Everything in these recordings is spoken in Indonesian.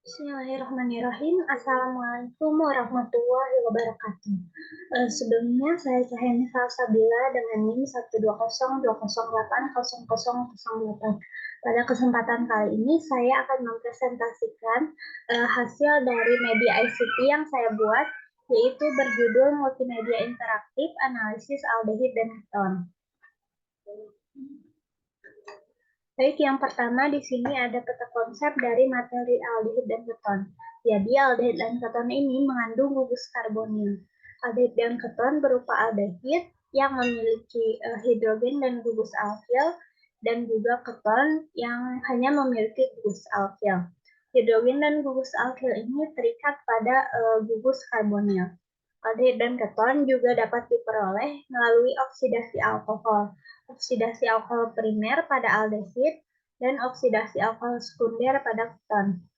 Bismillahirrahmanirrahim. Assalamualaikum warahmatullahi wabarakatuh. Sebelumnya saya Cahyani Salsabila dengan NIM 12020080008. Pada kesempatan kali ini saya akan mempresentasikan hasil dari media ICT yang saya buat, yaitu berjudul Multimedia Interaktif Analisis Aldehid dan Keton. Baik, yang pertama di sini ada peta konsep dari materi aldehid dan keton. Jadi, aldehid dan keton ini mengandung gugus karbonil. Aldehid dan keton berupa aldehid yang memiliki hidrogen dan gugus alkil, dan juga keton yang hanya memiliki gugus alkil. Hidrogen dan gugus alkil ini terikat pada gugus karbonil. Aldehid dan keton juga dapat diperoleh melalui oksidasi alkohol. Oksidasi alkohol primer pada aldehid dan oksidasi alkohol sekunder pada keton.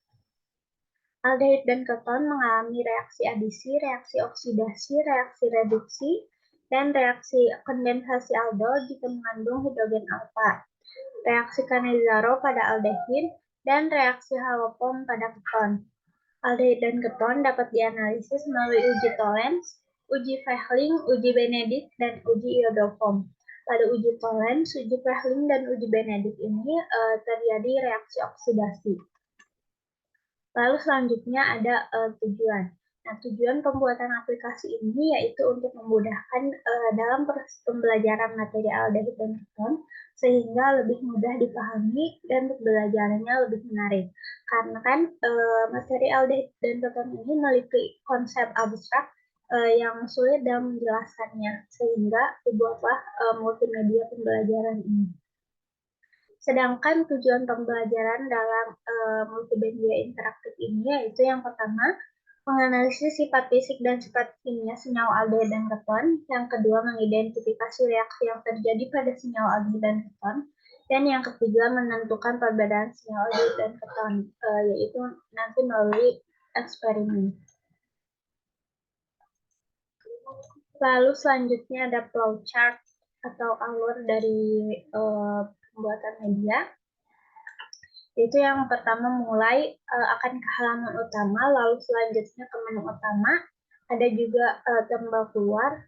Aldehid dan keton mengalami reaksi adisi, reaksi oksidasi, reaksi reduksi, dan reaksi kondensasi aldol jika mengandung hidrogen alfa. Reaksi Cannizzaro pada aldehid dan reaksi halopom pada keton. Aldehid dan keton dapat dianalisis melalui uji Tollens, uji Fehling, uji Benedict, dan uji iodoform. Pada uji Tollens, uji Fehling, dan uji Benedict ini terjadi reaksi oksidasi. Lalu selanjutnya ada tujuan. Nah, tujuan pembuatan aplikasi ini yaitu untuk memudahkan dalam proses pembelajaran materi aldehid dan keton sehingga lebih mudah dipahami dan pembelajarannya lebih menarik. Karena kan materi aldehid dan keton ini memiliki konsep abstrak yang sulit dalam menjelaskannya sehingga dibuatlah multimedia pembelajaran ini. Sedangkan tujuan pembelajaran dalam multimedia interaktif ini yaitu yang pertama, menganalisis sifat fisik dan sifat kimia senyawa aldehid dan keton. Yang kedua, mengidentifikasi reaksi yang terjadi pada senyawa aldehid dan keton. Dan yang ketiga, menentukan perbedaan senyawa aldehid dan keton, yaitu nanti melalui eksperimen. Lalu selanjutnya ada flowchart atau alur dari pembuatan media. Itu yang pertama mulai akan ke halaman utama, lalu selanjutnya ke menu utama, ada juga tombol keluar.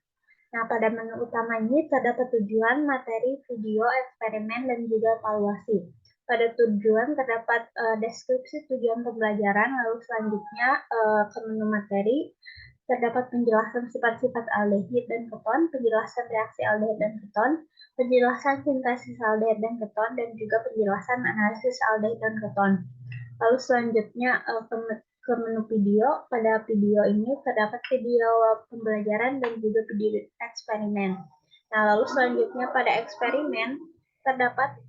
Nah, pada menu utama ini terdapat tujuan, materi, video, eksperimen, dan juga evaluasi. Pada tujuan terdapat deskripsi tujuan pembelajaran, lalu selanjutnya ke menu materi, terdapat penjelasan sifat-sifat aldehid dan keton, penjelasan reaksi aldehid dan keton, penjelasan sintesis aldehid dan keton, dan juga penjelasan analisis aldehid dan keton. Lalu selanjutnya ke menu video. Pada video ini terdapat video pembelajaran dan juga video eksperimen. Nah, lalu selanjutnya pada eksperimen terdapat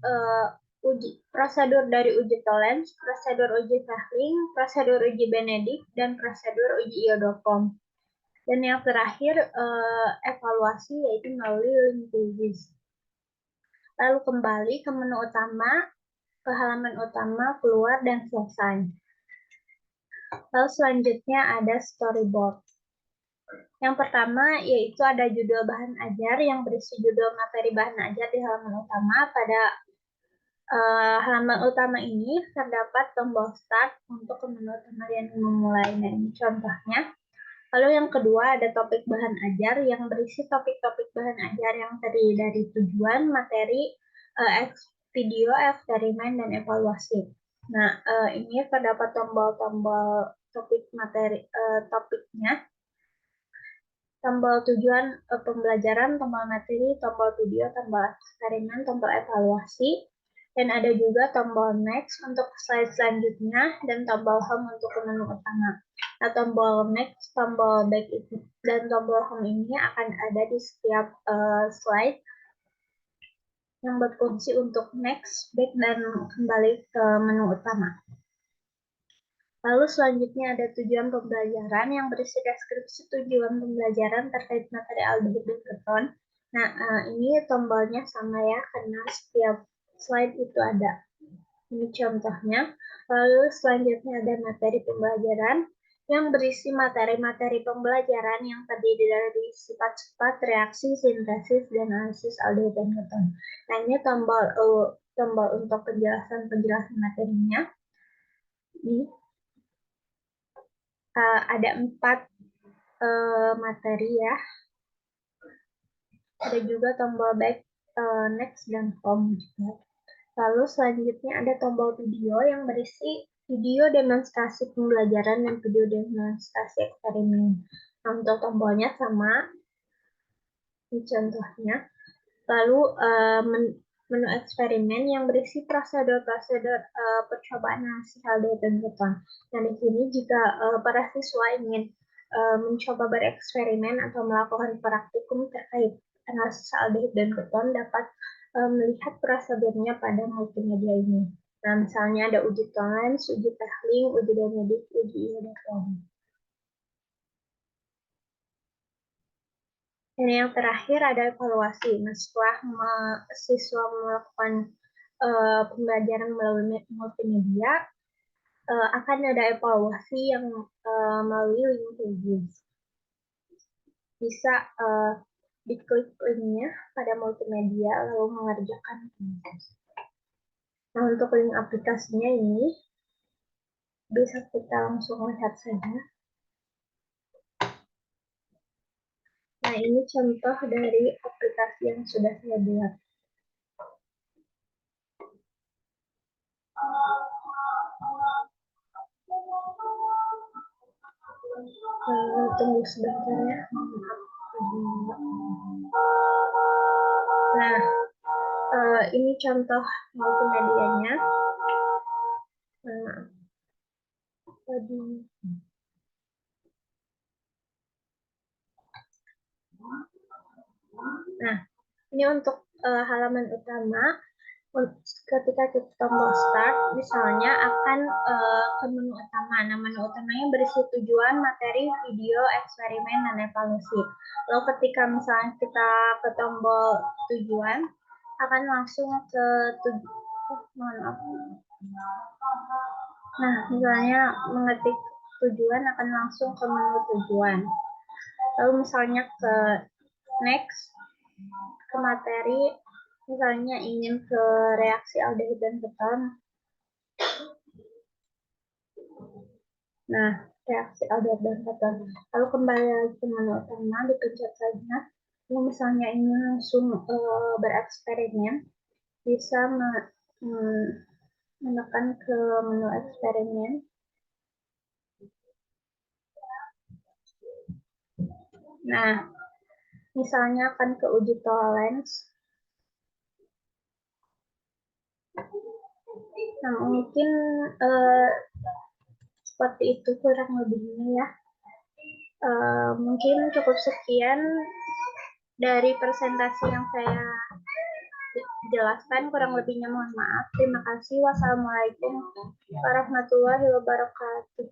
prosedur dari uji Tollens, prosedur uji Fehling, prosedur uji Benedict, dan prosedur uji iodoform. Dan yang terakhir evaluasi yaitu melalui link quiz. Lalu kembali ke menu utama, ke halaman utama, keluar, dan selesai. Lalu selanjutnya ada storyboard. Yang pertama yaitu ada judul bahan ajar yang berisi judul materi bahan ajar di halaman utama. Pada halaman utama ini terdapat tombol start untuk menu utama yang memulai. Nah, ini contohnya. Lalu yang kedua ada topik bahan ajar yang berisi topik-topik bahan ajar yang terdiri dari tujuan, materi, video, eksperimen, dan evaluasi. Nah, ini terdapat tombol-tombol topik materi topiknya, tombol tujuan pembelajaran, tombol materi, tombol video, tombol eksperimen, tombol evaluasi, dan ada juga tombol next untuk slide selanjutnya dan tombol home untuk menu utama. Nah, tombol next, tombol back dan tombol home ini akan ada di setiap slide yang berfungsi untuk next, back, dan kembali ke menu utama. Lalu selanjutnya ada tujuan pembelajaran yang berisi deskripsi tujuan pembelajaran terkait materi aldehid dan keton. Nah, ini tombolnya sama ya, karena setiap slide itu ada. Ini contohnya. Lalu selanjutnya ada materi pembelajaran yang berisi materi-materi pembelajaran yang terdiri dari sifat-sifat, reaksi, sintesis, dan analisis aldehid dan keton. Nah, ini tombol untuk penjelasan materinya. Ini. ada 4 materi ya. Ada juga tombol back, next, dan home juga. Lalu selanjutnya ada tombol video yang berisi video demonstrasi pembelajaran dan video demonstrasi eksperimen. Nah, untuk tombolnya sama, ini contohnya. Lalu menu eksperimen yang berisi prosedur-prosedur percobaan hasil aldehid dan keton. Nah, di sini jika para siswa ingin mencoba bereksperimen atau melakukan praktikum terkait analisis aldehid dan keton dapat melihat prosedurnya pada multimedia ini. Nah, misalnya ada uji toleransi, uji Tehling, uji Benedict, uji Iodato. Dan yang terakhir ada evaluasi. Nah, setelah siswa melakukan pembelajaran melalui multimedia, akan ada evaluasi yang melalui link pages. Bisa diklik linknya pada multimedia lalu mengerjakan tugas. Nah, untuk link aplikasinya ini bisa kita langsung lihat saja. Nah, ini contoh dari aplikasi yang sudah saya buat. Tunggu sebentar ya. Nah, ini contoh multimedianya. Nah, ini untuk halaman utama. Ketika kita tombol start, misalnya akan ke menu utama. Nah, menu utamanya berisi tujuan, materi, video, eksperimen, dan evaluasi. Lalu ketika misalnya kita ke tombol tujuan, akan langsung ke Nah, misalnya mengetik tujuan akan langsung ke menu tujuan. Lalu misalnya ke next, ke materi, misalnya ingin ke reaksi aldehid dan keton. Nah, reaksi aldehid dan keton. Lalu kembali lagi ke menu utama, dipencet saja. Lalu misalnya ingin langsung bereksperimen, bisa menekan ke menu eksperimen. Nah, misalnya akan ke uji toleransi. Nah, mungkin seperti itu kurang lebihnya ya. Mungkin cukup sekian dari presentasi yang saya jelaskan. Kurang lebihnya mohon maaf. Terima kasih. Wassalamualaikum warahmatullahi wabarakatuh.